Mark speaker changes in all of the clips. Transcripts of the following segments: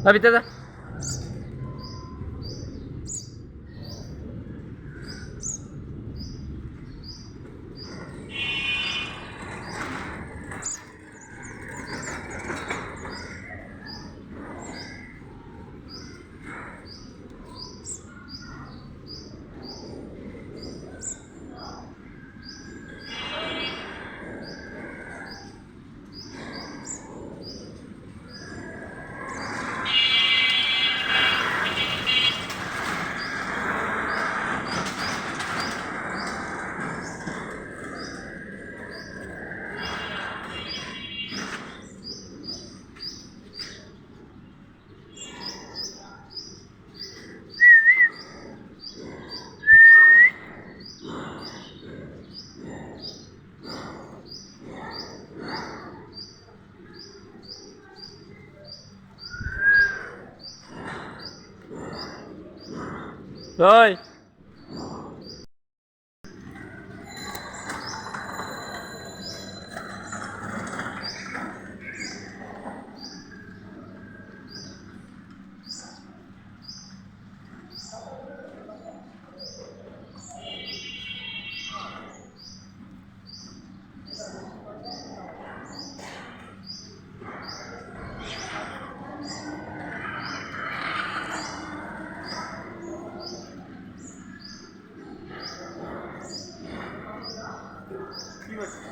Speaker 1: ভিতরে যা। ওই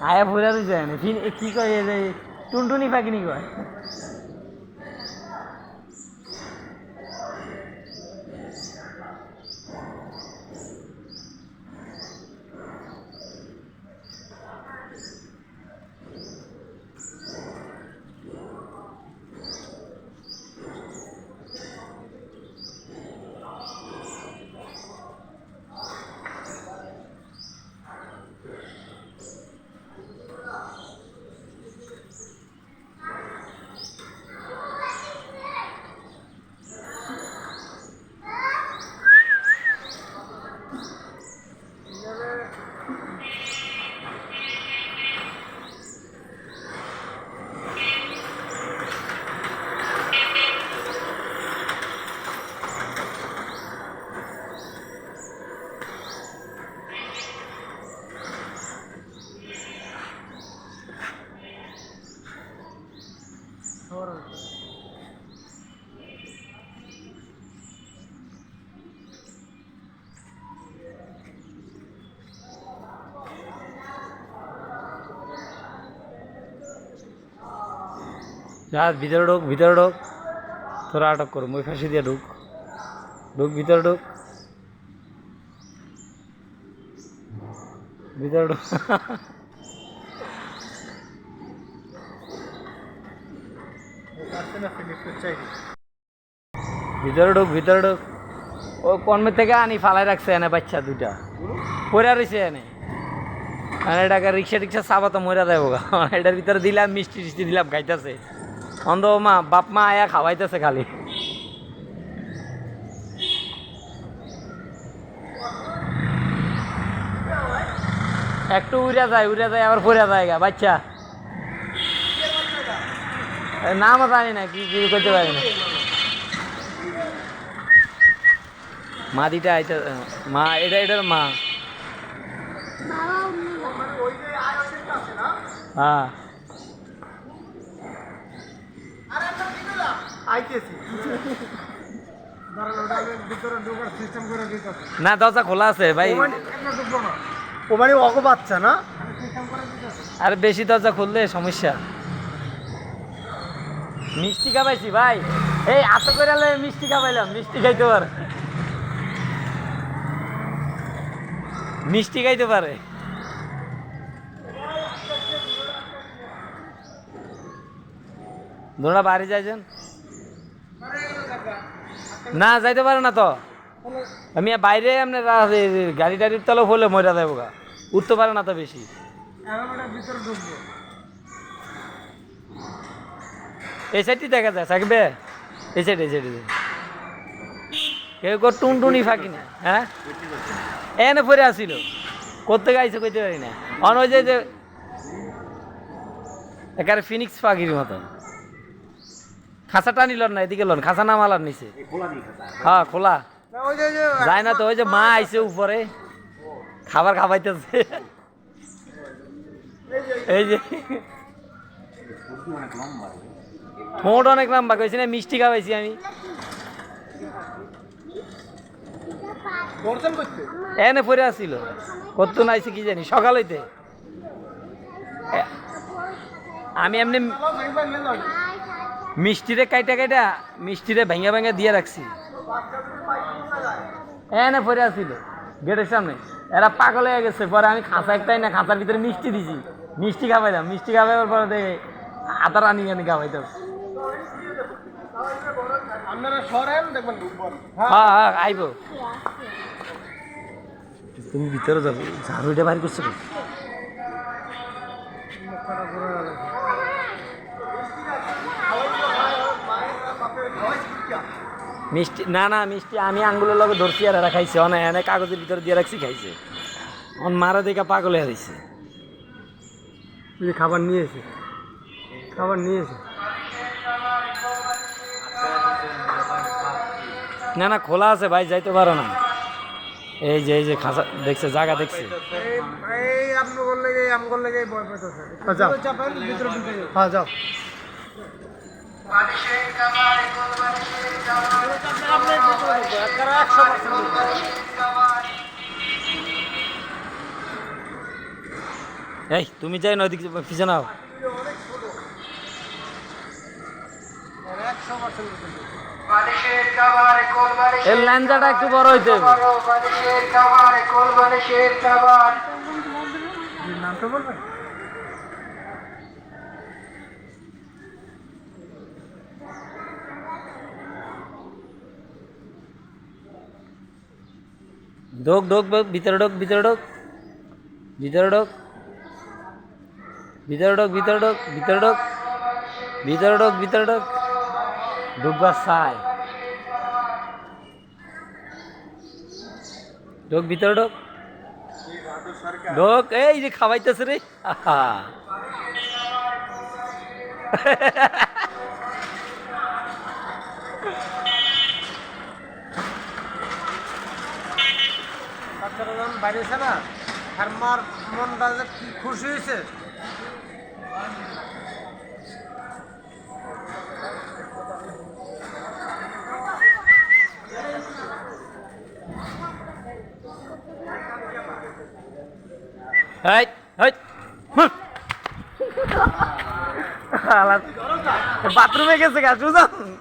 Speaker 1: আয়া ভরা রয়েছে কি কয় টুনটুনি পাখিনি কয় যা ভিতরে ঢোক তোরা আটক করো মই ফাঁসি দিয়ে ঢুক ভিতরে ঢোক ভিতরে ঢোক ভিতরে ঢোক ও কর্মের থেকে আনি ফালাই রাখছে এনে বাচ্চা দুটা পড়া রয়েছে এনে আর এটাকে রিক্সা চাপা তো মরা দেবো গা এটার ভিতরে দিলাম মিষ্টি টিষ্টি দিলাম খাইতেছে অন্ধ মা বাপ মা আয়া খাওয়াইতেছে খালি একটু উড়া যায় আবার পড়া যায় গা বাচ্চা নাম জানি না কি কি করতে পারি না মা দিটা আইতে মা এটার মা হ্যাঁ না দরজা খোলা আছে ভাই
Speaker 2: ও মানে অগো বাচ্চা না
Speaker 1: আর বেশি দরজা খুললে সমস্যা মিষ্টি খাবাইছি ভাই এই আত করে মিষ্টি খাবাইলাম মিষ্টি খাইতে পারে দোড়া বাড়ি যাইছেন না যাইতে পারে না তো আমি বাইরে আপনার গাড়ি টাড়ির তলে হলে মরা যাবো গা উঠতে পারে না তো বেশি এই সাইডটি দেখা যায় থাকবে এই সাইড কেউ কেউ টুনটুনি ফাঁকি না হ্যাঁ এনে পরে আসিল করতে গাইছে কইতে পারি না অন ওই যে একারে ফিনিক্স পাখির মতন খাঁচা টানিল না এদিকে লন খাঁচা নামালার নিচে হ্যাঁ খোলা
Speaker 2: ওই যে
Speaker 1: যায় না তো ওই যে মা আইছে উপরে খাবার খাবাইতেছে এই যে ঠোঁট অনেক লম্বা কইছি না মিষ্টি খাওয়াইছি আমি
Speaker 2: দর্শন করতে
Speaker 1: এনে পরে আসছিল কত নাইছে কি জানি সকাল হইতে আমি এমনি মিষ্টিরে কাইটা মিষ্টিরে ভেঙে ভেঙে দিয়ে রাখছি এনে পরে আসছিল গেটের সামনে এরা পাগল হয়ে গেছে পরে আমি খাঁচা একটাই না খাঁচার ভিতরে মিষ্টি দিছি মিষ্টি খাওয়াইলাম মিষ্টি খাওয়াইবার পরে দেখে আদার আনি আনি খাওয়াইতাম
Speaker 2: আপনারা সরেন দেখবেন ঢুকবেন
Speaker 1: হ্যাঁ হ্যাঁ আইব তুমি ভিতরে যাবে ঝাড়ুটা বাড়ি করছো মিষ্টি না না মিষ্টি আমি আঙ্গুলের লগে ধরছি আর এরা খাইছে অনেক এনে কাগজের ভিতরে দিয়ে রাখছি খাইছে অন মারা দেখা পাগল হয়ে দিছে
Speaker 2: খাবার নিয়েছে
Speaker 1: না না খোলা আছে ভাই যাইতে পারো না এই যে খাসা দেখছে জায়গা দেখছে
Speaker 2: এই আপনি বললে যে আম করলে যে ভয় পেতেছে যাও চাপেন ভিতরে ঢুকে যাও হ্যাঁ যাও
Speaker 1: এই তুমি যাই নদী পিছনে নাও এর ল্যাঞ্জাটা একটু বড় হইতে হবে
Speaker 2: নামটা বলবেন
Speaker 1: ঢোক ঢোক ভিতরে ঢোক ভিতরে ঢোক ভিতরে ঢোক ভিতরে ঢোক ভিতরে ঢোক ভিতরে ঢোক ভিতরে ঢোক ভিতরে ঢোক ঢুকবার সাই ঢোক ভিতরে ঢোক ঢোক এই যে খাওয়াইতেছে রে আহা
Speaker 2: বাচ্চারা যখন বাইরেছে না আর মার মনটা যে কি খুশি হয়েছে
Speaker 1: বাথরুমে গেছে গা সুজন